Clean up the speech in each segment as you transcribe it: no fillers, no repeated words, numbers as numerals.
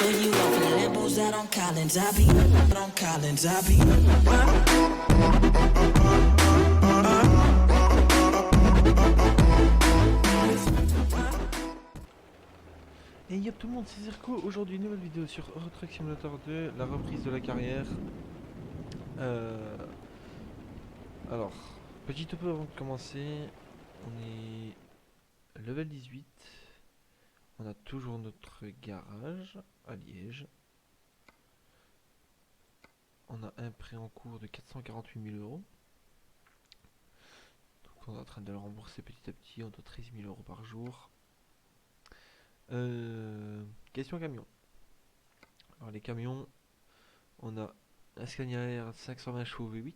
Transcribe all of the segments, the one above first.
throw you off in the Lambos out on Collins. I be on Collins. I be. Et yop tout le monde, c'est Zirko. Aujourd'hui, nouvelle vidéo sur Euro Truck Simulator 2, la reprise de la carrière. Alors, petit topo avant de commencer. On est level 18. On a toujours notre garage à Liège. On a un prêt en cours de 448 000 euros. Donc on est en train de le rembourser petit à petit. On doit 13 000 euros par jour. Question camion. Alors les camions, on a un Scania R 520 chevaux V8,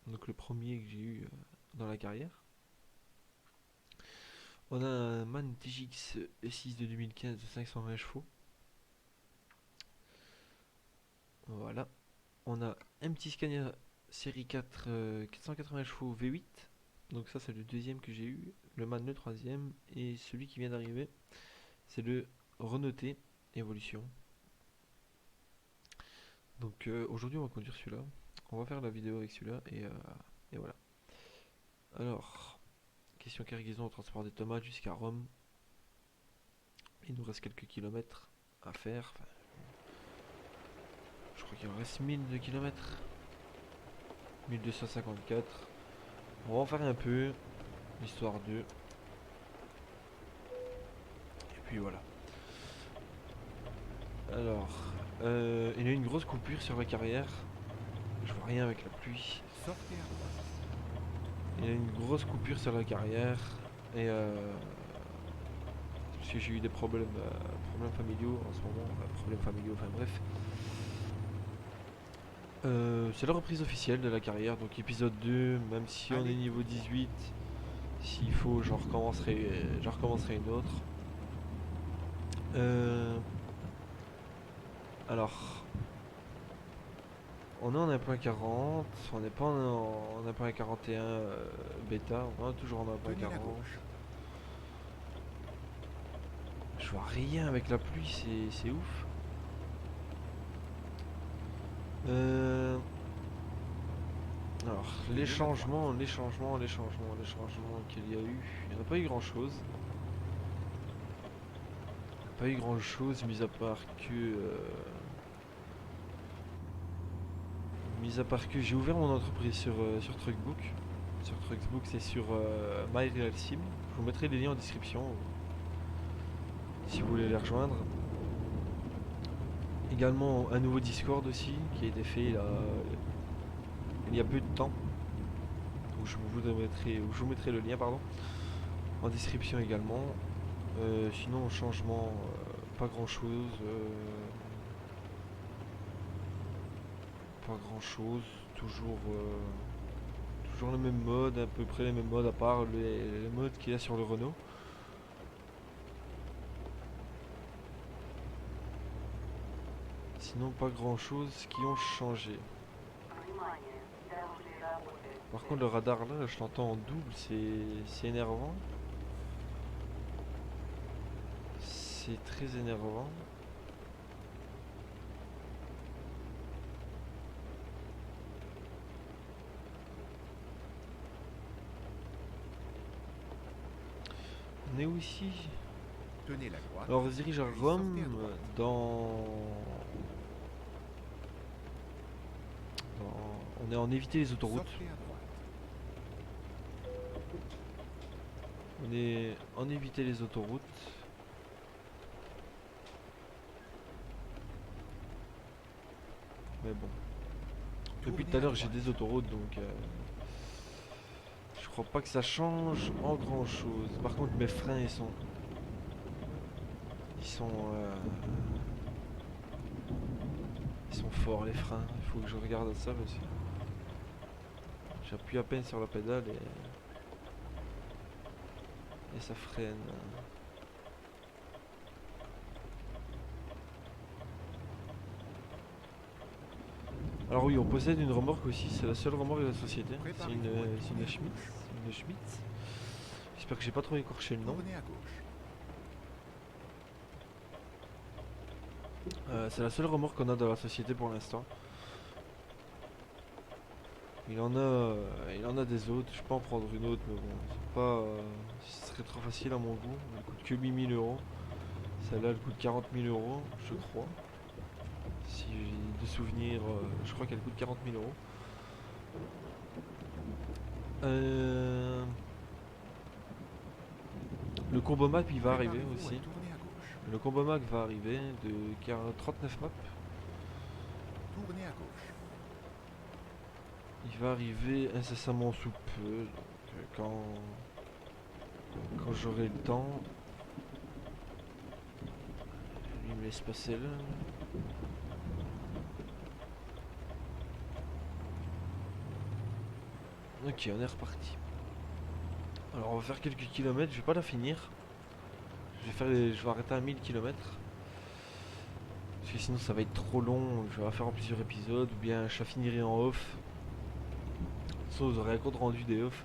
donc le premier que j'ai eu dans la carrière. On a un MAN TGX E6 de 2015 de 520 chevaux. Voilà. On a un petit Scania série 4 480 chevaux V8. Donc ça c'est le deuxième que j'ai eu, le MAN le troisième, et celui qui vient d'arriver c'est le Renault T Evolution. Donc aujourd'hui on va conduire celui-là, on va faire la vidéo avec celui-là et voilà. Alors, question cargaison au transport des tomates jusqu'à Rome. Il nous reste quelques kilomètres à faire. Enfin, je crois qu'il en reste 1000 de kilomètres. 1254. On va en faire un peu, histoire de... Et puis voilà. Alors, il y a une grosse coupure sur la carrière. Je vois rien avec la pluie. Il y a une grosse coupure sur la carrière. Et parce que j'ai eu des problèmes familiaux en ce moment. Problèmes familiaux, enfin bref. C'est la reprise officielle de la carrière, donc épisode 2, même si on est niveau 18, s'il faut j'en recommencerai une autre. Alors, on est en 1.40, on n'est pas en 1.41 bêta, on est toujours en 1.40. Je vois rien avec la pluie, c'est ouf. Alors, les changements qu'il y a eu, il n'y en a pas eu grand chose. Pas eu grand chose, mis à part que j'ai ouvert mon entreprise sur Truckbook. Sur Truckbook, c'est sur MyRealSim. Je vous mettrai les liens en description si vous voulez les rejoindre. Également un nouveau Discord aussi qui a été fait il y a peu de temps. Donc je vous mettrai le lien en description également. Sinon changement, pas grand chose. Pas grand chose, toujours le même mode, à peu près les mêmes modes à part les modes qu'il y a sur le Renault. Sinon pas grand chose qui ont changé. Par contre le radar là, je l'entends en double, c'est énervant. C'est très énervant. On est où ici? Alors on se dirige à Rome on est en éviter les autoroutes. On est en éviter les autoroutes. Mais bon. Depuis tout à l'heure j'ai des autoroutes donc je crois pas que ça change en grand chose. Par contre mes freins ils sont forts les freins. Il faut que je regarde ça parce que j'appuie à peine sur la pédale et ça freine. Alors oui, on possède une remorque aussi, c'est la seule remorque de la société. C'est une Schmitz. J'espère que j'ai pas trop écorché le nom. C'est la seule remorque qu'on a dans la société pour l'instant. Il en a des autres, je peux en prendre une autre, mais bon, c'est pas, ce serait trop facile à mon goût. Elle coûte que 8 000 euros. Celle-là, elle coûte 40 000 euros, je crois. Si j'ai de souvenirs, je crois qu'elle coûte 40 000 euros. Euh, le combo map il va arriver Préparez-vous à aussi. tourner à gauche. Le combo map va arriver de 39 maps. Tournez à gauche. Il va arriver incessamment sous peu. Donc, quand j'aurai le temps. Lui il me laisse passer là. Ok, on est reparti. Alors on va faire quelques kilomètres, je vais pas la finir. Je vais arrêter à 1000 km. Parce que sinon ça va être trop long, je vais la faire en plusieurs épisodes, ou bien je la finirai en off. Soit vous aurez un compte rendu des off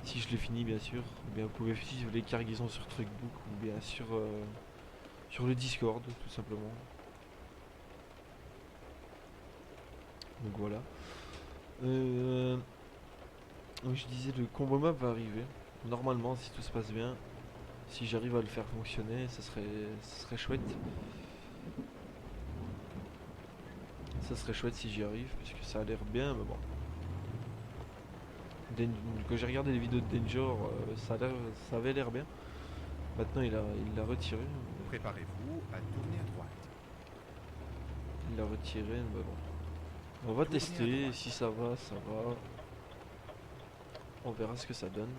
si je l'ai fini bien sûr. Ou bien vous pouvez suivre les cargaisons sur Truckbook ou bien sur le Discord tout simplement. Donc voilà. Donc je disais le combo map va arriver. Normalement si tout se passe bien. Si j'arrive à le faire fonctionner, ça serait chouette. Ça serait chouette si j'y arrive, parce que ça a l'air bien, mais bon. Quand j'ai regardé les vidéos de Danger, ça avait l'air bien. Maintenant il l'a retiré. Préparez-vous à tourner à droite. Il l'a retiré, mais bon. On va Tournez à tester, droite. si ça va, ça va. On verra ce que ça donne.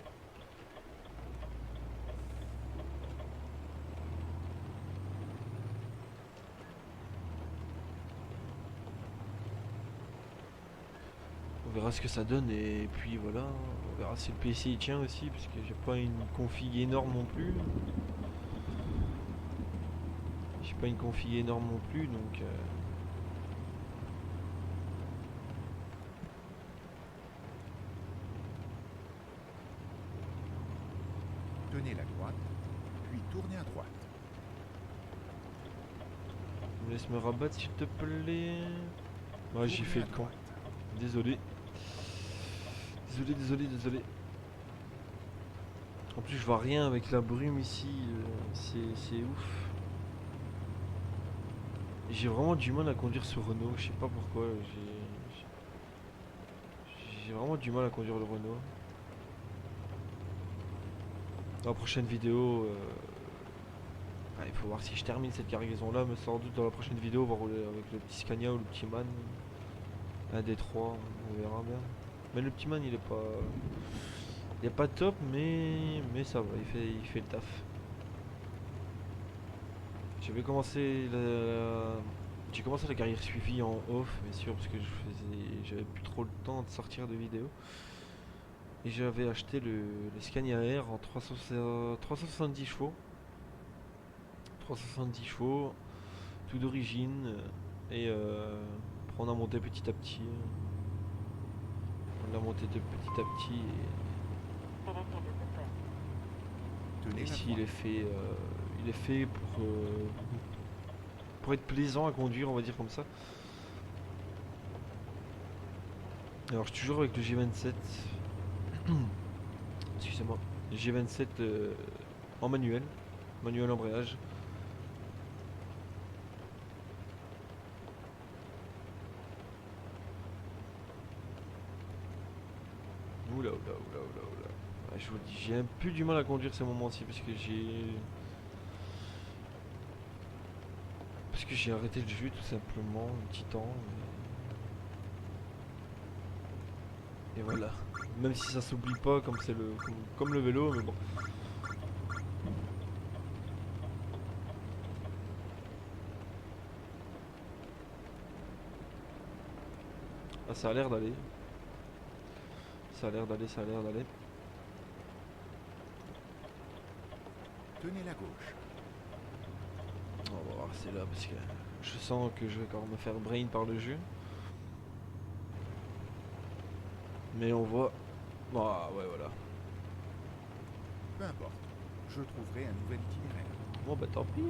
On verra ce que ça donne et puis voilà. On verra si le PC il tient aussi, parce que j'ai pas une config énorme non plus. J'ai pas une config énorme non plus, donc... Tenez la droite, puis tournez à droite. Laisse me rabattre s'il te plaît. Ouais, j'ai Tournez fait à le camp. droite. Désolé. Désolé. En plus, je vois rien avec la brume ici. C'est ouf. J'ai vraiment du mal à conduire ce Renault. Je sais pas pourquoi. J'ai vraiment du mal à conduire le Renault. Dans la prochaine vidéo, il faut voir si je termine cette cargaison là. Mais sans doute dans la prochaine vidéo, on va rouler avec le petit Scania ou le petit Man. Un des trois, on verra bien. Mais le petit Man, il est pas top, mais ça va, il fait le taf. J'avais commencé j'ai commencé la carrière suivie en off, bien sûr, parce que j'avais plus trop le temps de sortir de vidéos. Et j'avais acheté le Scania R en 370 chevaux. 370 chevaux, tout d'origine. Et on a monté petit à petit. On l'a monté de petit à petit. Tenez Et la ici, droite. il est fait pour être plaisant à conduire, on va dire comme ça. Alors, je suis toujours avec le G27. Excusez-moi. G27 en manuel. Manuel embrayage. Oula. Ouais, je vous le dis, j'ai un peu du mal à conduire ces moments-ci parce que j'ai arrêté le jeu tout simplement un petit temps. Et voilà. Même si ça s'oublie pas comme c'est comme le vélo, mais bon. Ah, ça a l'air d'aller. Ça a l'air d'aller. Tenez la gauche. On va voir, c'est là parce que je sens que je vais encore me faire brain par le jeu. Mais on voit. Ah ouais, voilà. Peu importe. Je trouverai un nouvel itinéraire. Bon bah tant pis.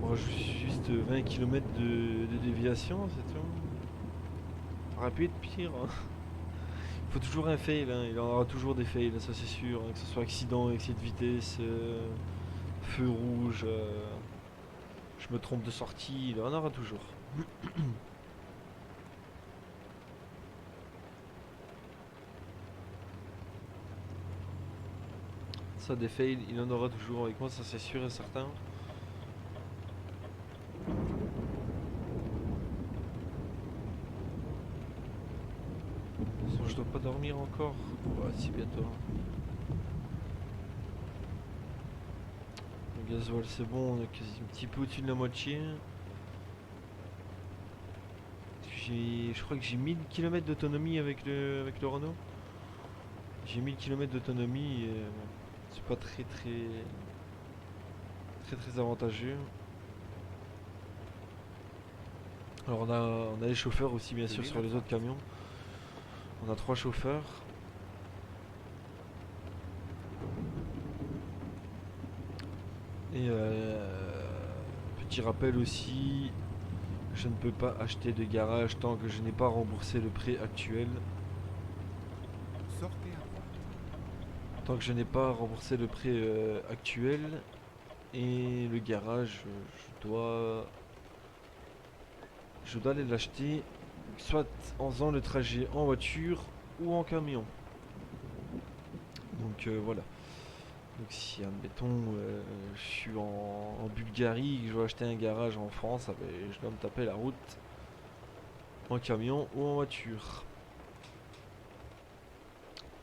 On rajoute juste 20 km de déviation, c'est tout. Rapide, pire. Hein. Il faut toujours un fail, hein. Il y en aura toujours des fails, ça c'est sûr. Hein. Que ce soit accident, excès de vitesse, feu rouge, je me trompe de sortie, il y en aura toujours. Ça, des fails, il y en aura toujours avec moi, ça c'est sûr et certain. Je dois pas dormir encore. Ouais, si bientôt. Le gasoil c'est bon, on est quasi un petit peu au-dessus de la moitié. Je crois que j'ai 1000 km d'autonomie avec le Renault. J'ai 1000 km d'autonomie et c'est pas très avantageux. Alors on a les chauffeurs aussi bien sûr sur les autres camions. On a 3 chauffeurs. Et petit rappel aussi, je ne peux pas acheter de garage tant que je n'ai pas remboursé le prêt actuel. Sortez à droite. Tant que je n'ai pas remboursé le prêt actuel. Et le garage, je dois aller l'acheter soit en faisant le trajet en voiture ou en camion. Donc voilà. Donc si admettons je suis en Bulgarie, que je veux acheter un garage en France, ah ben, je dois me taper la route en camion ou en voiture.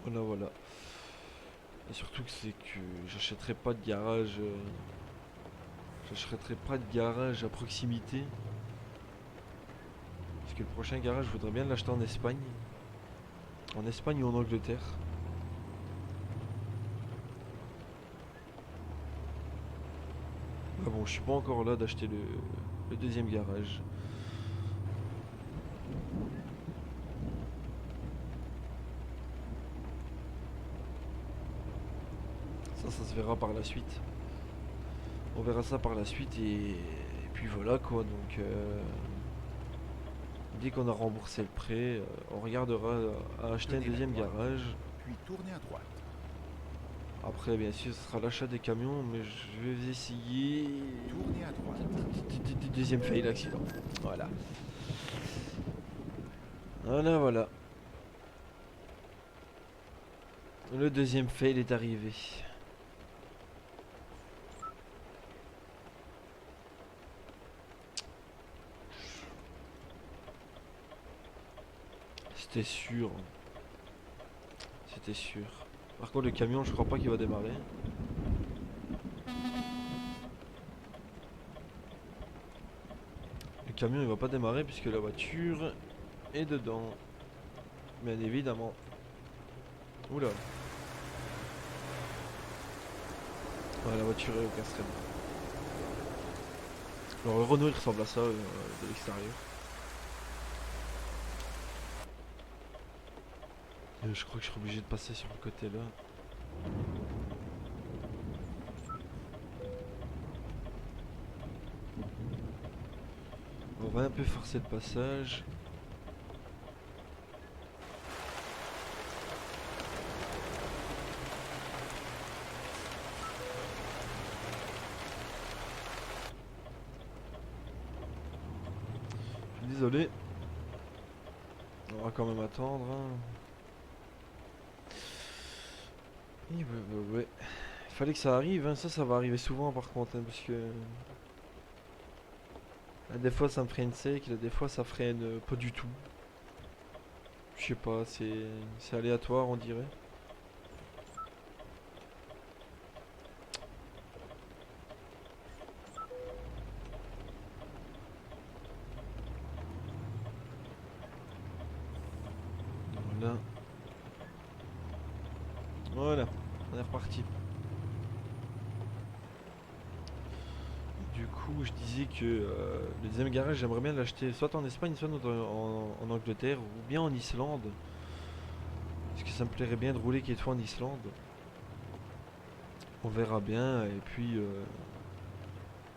Voilà. Et surtout que c'est que j'achèterai pas de garage. J'achèterai pas de garage à proximité. Parce que le prochain garage, je voudrais bien l'acheter en Espagne. En Espagne ou en Angleterre. Ah bon, je suis pas encore là d'acheter le deuxième garage. Ça se verra par la suite. On verra ça par la suite et puis voilà quoi. Donc dès qu'on a remboursé le prêt, on regardera à acheter un deuxième garage. Puis tournez à droite. Après bien sûr ce sera l'achat des camions, mais je vais essayer. Tournez à droite. Deuxième fail accident. Voilà. Voilà. Le deuxième fail est arrivé. C'était sûr. C'était sûr. Par contre le camion je crois pas qu'il va démarrer. Le camion il va pas démarrer puisque la voiture est dedans. Bien évidemment. Oula. Ouais, la voiture est au castrel. Alors le Renault il ressemble à ça de l'extérieur. Je crois que je serai obligé de passer sur le côté là. On va un peu forcer le passage. Je suis désolé. On va quand même attendre. Hein. Et ouais. Il fallait que ça arrive, hein. Ça va arriver souvent par contre, hein, parce que là, des fois ça me freine sec, là, des fois ça freine pas du tout. Je sais pas, c'est aléatoire on dirait. Voilà, on est reparti. Du coup, je disais que le deuxième garage, j'aimerais bien l'acheter soit en Espagne, soit en Angleterre, ou bien en Islande. Parce que ça me plairait bien de rouler quelques fois en Islande. On verra bien, et puis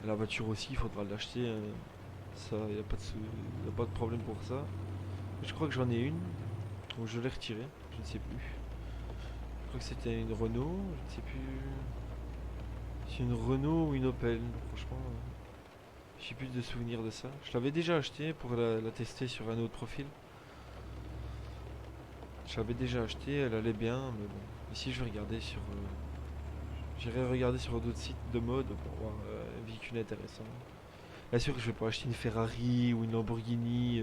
La voiture aussi, il faudra l'acheter. Ça, il n'y a, y a pas de problème pour ça. Je crois que j'en ai une. Donc je l'ai retirée. Je ne sais plus. Je crois que c'était une Renault. Je ne sais plus. C'est une Renault ou une Opel. Franchement, j'ai plus de souvenirs de ça. Je l'avais déjà acheté pour la tester sur un autre profil. Je l'avais déjà acheté, elle allait bien, mais bon. Ici, je vais regarder sur. J'irai regarder sur d'autres sites de mode pour voir un véhicule intéressant. Bien sûr que je vais pas acheter une Ferrari ou une Lamborghini.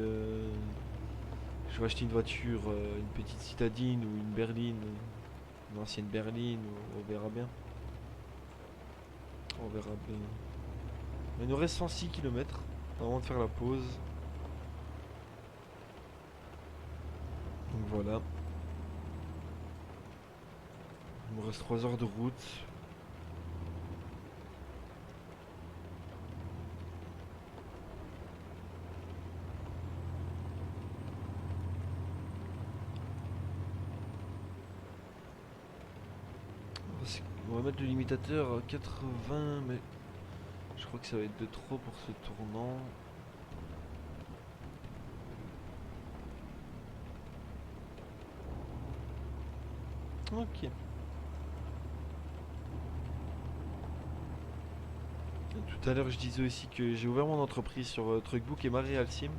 Je vais acheter une voiture, une petite citadine ou une berline, une ancienne berline, on verra bien. On verra bien. Il nous reste 106 km avant de faire la pause. Donc voilà. Il me reste 3 heures de route. On va mettre le limitateur à 80, mais je crois que ça va être de trop pour ce tournant. Ok. Tout à l'heure, je disais aussi que j'ai ouvert mon entreprise sur Truckbook et MyRealSim.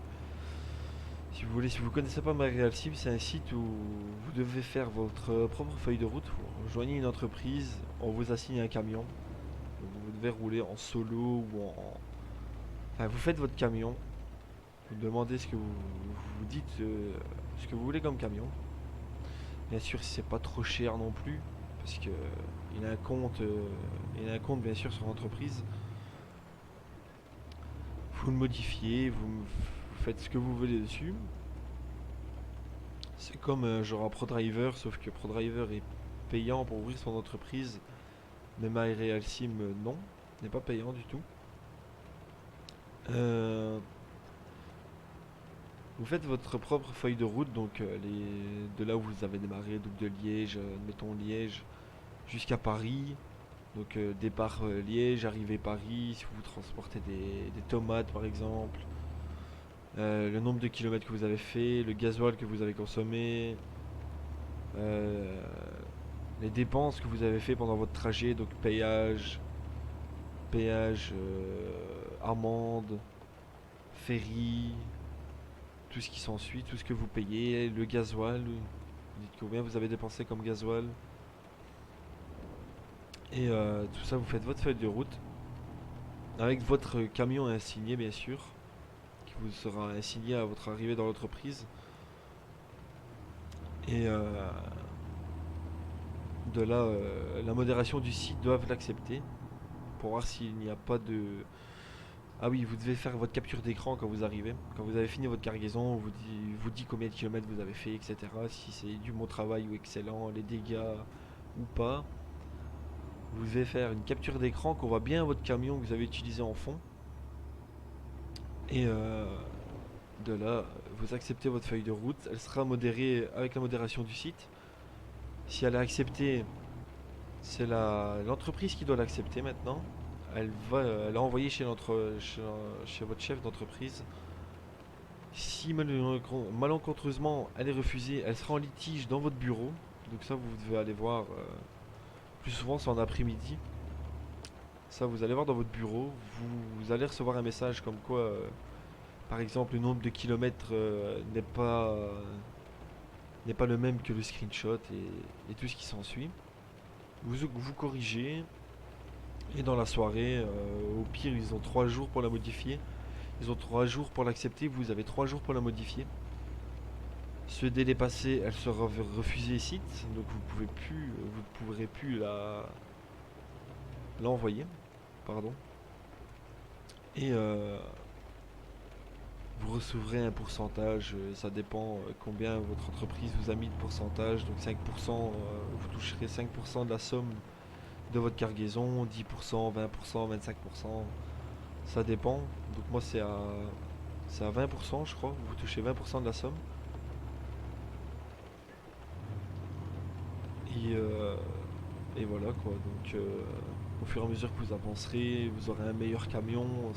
Si vous voulez, si vous connaissez pas MyRealSim, c'est un site où vous devez faire votre propre feuille de route. Vous rejoignez une entreprise, on vous assigne un camion. Donc vous devez rouler en solo ou en. Enfin, vous faites votre camion. Vous demandez ce que vous dites, ce que vous voulez comme camion. Bien sûr, si c'est pas trop cher non plus, parce que il a un compte bien sûr sur l'entreprise. Vous le modifiez, vous faites ce que vous voulez dessus. C'est comme genre un ProDriver, sauf que ProDriver est payant pour ouvrir son entreprise, mais MyRealSim non, n'est pas payant du tout. Euh, Vous faites votre propre feuille de route, donc de là où vous avez démarré, donc de Liège, mettons Liège, jusqu'à Paris. Donc départ Liège, arrivée Paris, si vous transportez des tomates par exemple. Le nombre de kilomètres que vous avez fait, le gasoil que vous avez consommé, euh, les dépenses que vous avez fait pendant votre trajet, donc péage, amende, ferry, tout ce qui s'ensuit, tout ce que vous payez, le gasoil, vous dites combien vous avez dépensé comme gasoil. Et tout ça, vous faites votre feuille de route avec votre camion insigné, bien sûr, qui vous sera insigné à votre arrivée dans l'entreprise. Et de là, la modération du site doivent l'accepter pour voir s'il n'y a pas de. Ah oui, vous devez faire votre capture d'écran quand vous arrivez. Quand vous avez fini votre cargaison, on vous dit combien de kilomètres vous avez fait, etc. Si c'est du bon travail ou excellent, les dégâts ou pas. Vous devez faire une capture d'écran qu'on voit bien votre camion que vous avez utilisé en fond. Et de là, vous acceptez votre feuille de route. Elle sera modérée avec la modération du site. Si elle est acceptée, c'est l'entreprise qui doit l'accepter maintenant. Elle a envoyé chez votre chef d'entreprise. Si malencontreusement elle est refusée, elle sera en litige dans votre bureau. Donc ça, vous devez aller voir. Plus souvent, c'est en après-midi. Ça, vous allez voir dans votre bureau. Vous allez recevoir un message comme quoi, par exemple, le nombre de kilomètres n'est pas le même que le screenshot et tout ce qui s'ensuit. Vous corrigez. Et dans la soirée, au pire, ils ont 3 jours pour la modifier. Ils ont 3 jours pour l'accepter, vous avez 3 jours pour la modifier. Ce délai passé, elle sera refusée site, donc vous pourrez plus l'envoyer. Pardon. Et vous recevrez un pourcentage, ça dépend combien votre entreprise vous a mis de pourcentage. Donc 5%, vous toucherez 5% de la somme de votre cargaison, 10%, 20%, 25%, ça dépend. Donc moi c'est à 20% je crois, vous touchez 20% de la somme. Et, et voilà quoi, donc Au fur et à mesure que vous avancerez, vous aurez un meilleur camion,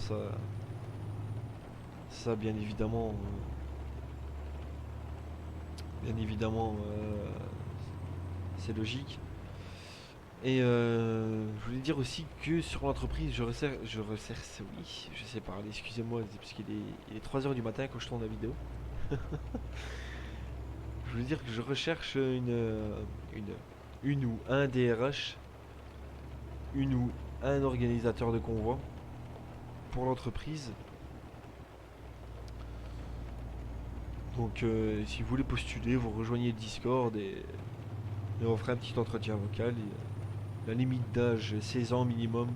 ça bien évidemment, c'est logique. Et je voulais dire aussi que sur l'entreprise, oui, je sais parler, excusez-moi, c'est parce il est 3 heures du matin quand je tourne la vidéo. Je voulais dire que je recherche une ou un DRH, une ou un organisateur de convoi pour l'entreprise. Donc si vous voulez postuler, vous rejoignez le Discord et on fera un petit entretien vocal. La limite d'âge 16 ans minimum.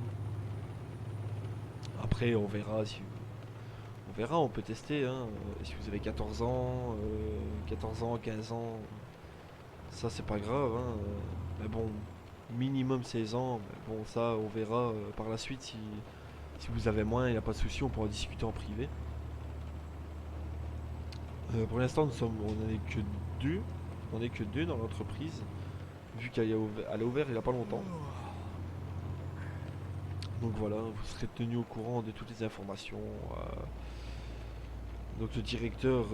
Après on verra si on verra, on peut tester hein. Si vous avez 14 ans, 14 ans, 15 ans, ça c'est pas grave hein. Mais bon, minimum 16 ans, mais bon ça on verra par la suite si vous avez moins, il n'y a pas de souci, on pourra discuter en privé. Pour l'instant on n'en est que deux. On n'est que deux dans l'entreprise. Vu qu'elle a ouvert il n'y a pas longtemps. Donc voilà, vous serez tenu au courant de toutes les informations. Donc le directeur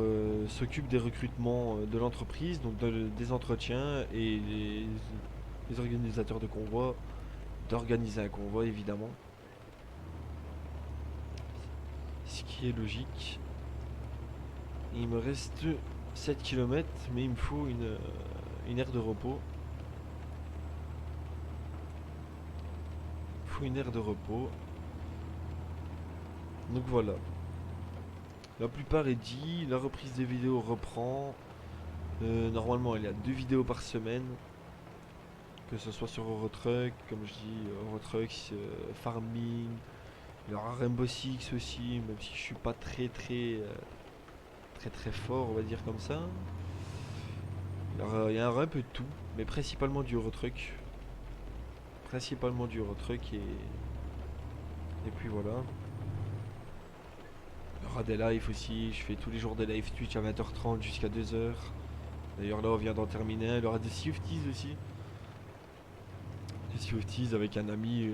s'occupe des recrutements de l'entreprise, donc des entretiens et les organisateurs de convoi, d'organiser un convoi évidemment. Ce qui est logique. Il me reste 7 km, mais il me faut une aire de repos. Il faut une aire de repos. Donc voilà. La plupart est dit, la reprise des vidéos reprend. Normalement, il y a 2 vidéos par semaine. Que ce soit sur Eurotruck, comme je dis, Eurotruck, Farming. Il y aura Rainbow Six aussi, même si je suis pas très fort, on va dire comme ça. Il y a un peu de tout, mais principalement du Eurotruck. Principalement du Eurotruck et puis voilà. Il y aura des lives aussi, je fais tous les jours des lives Twitch à 20h30 jusqu'à 2h. D'ailleurs là on vient d'en terminer un. Il y aura des Sea of Thieves aussi. Des Sea of Thieves avec un ami.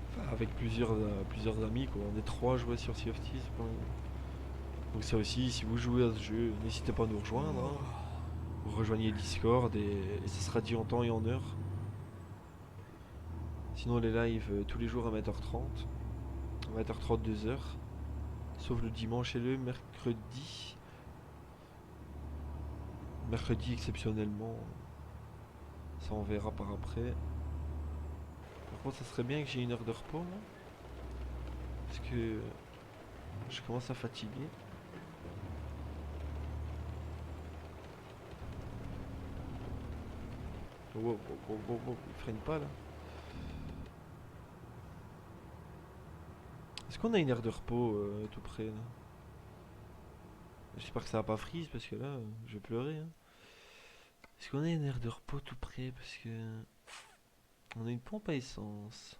Enfin, avec plusieurs amis quoi. On est 3 joueurs sur Sea of Thieves. Donc ça aussi, si vous jouez à ce jeu, n'hésitez pas à nous rejoindre. Hein. Vous rejoignez Discord et ça sera dit en temps et en heure. Sinon les lives tous les jours à 20h30. 20h30, 2h. Sauf le dimanche et le mercredi. Mercredi exceptionnellement. Ça on verra par après. Par contre ça serait bien que j'ai une heure de repos moi. Parce que je commence à fatiguer. Wow, il freine pas là. Est-ce qu'on a une aire de repos tout près là? J'espère que ça va pas freeze parce que là je vais pleurer hein. Est-ce qu'on a une aire de repos tout près? Parce que on a une pompe à essence.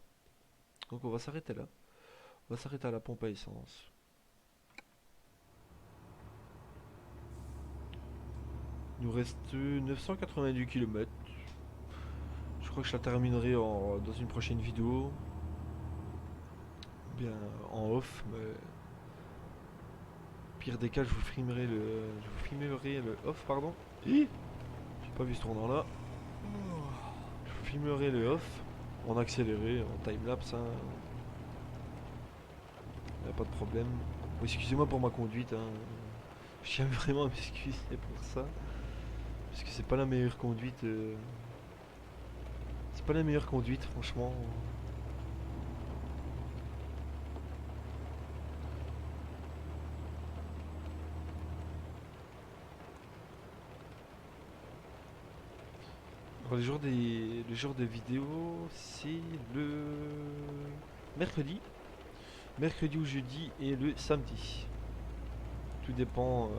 Donc on va s'arrêter là. On va s'arrêter à la pompe à essence. Il nous reste 982 km. Je crois que je la terminerai dans une prochaine vidéo. Bien en off, mais pire des cas, je vous filmerai le off, pardon. J'ai pas vu ce tournant là. Je vous filmerai le off en accéléré, en timelapse. Hein. Y a pas de problème. Oh, excusez-moi pour ma conduite. Hein. Je tiens vraiment à m'excuser pour ça. Parce que c'est pas la meilleure conduite. C'est pas la meilleure conduite, franchement. Alors, le jour de vidéo, c'est le mercredi. Mercredi ou jeudi et le samedi. Tout dépend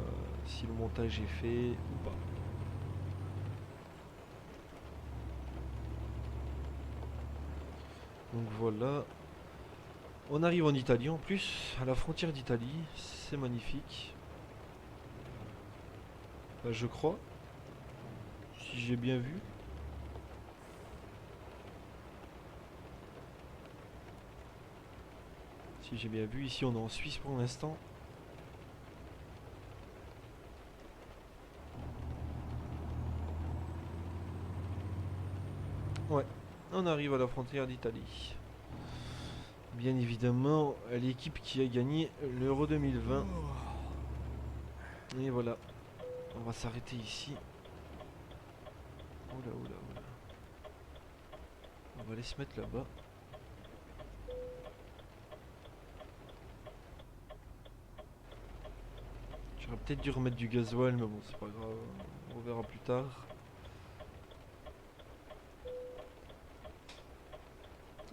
si le montage est fait ou pas. Donc voilà. On arrive en Italie en plus, à la frontière d'Italie. C'est magnifique. Je crois. Si j'ai bien vu. Si j'ai bien vu, ici on est en Suisse pour l'instant. Ouais, on arrive à la frontière d'Italie. Bien évidemment, l'équipe qui a gagné l'Euro 2020. Et voilà, on va s'arrêter ici. Oula, oula, oula. On va aller se mettre là-bas. J'aurais peut-être dû remettre du gasoil, mais bon, c'est pas grave. On verra plus tard.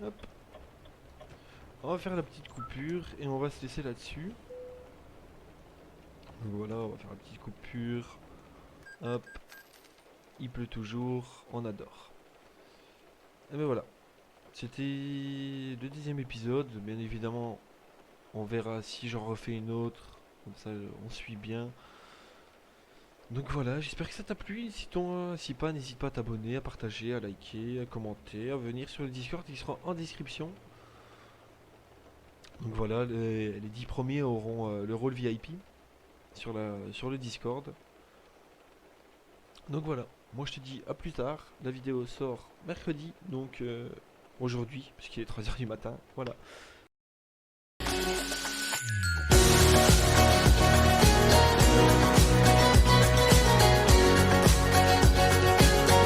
Hop. On va faire la petite coupure et on va se laisser là-dessus. Donc voilà, on va faire la petite coupure. Hop. Il pleut toujours, on adore. Et ben voilà. C'était le 10e épisode. Bien évidemment, on verra si j'en refais une autre. Comme ça, on suit bien. Donc voilà, j'espère que ça t'a plu. Si pas, n'hésite pas à t'abonner, à partager, à liker, à commenter, à venir sur le Discord qui sera en description. Donc voilà, les 10 premiers auront le rôle VIP sur le Discord. Donc voilà, moi je te dis à plus tard. La vidéo sort mercredi, donc aujourd'hui, puisqu'il est 3h du matin. Voilà.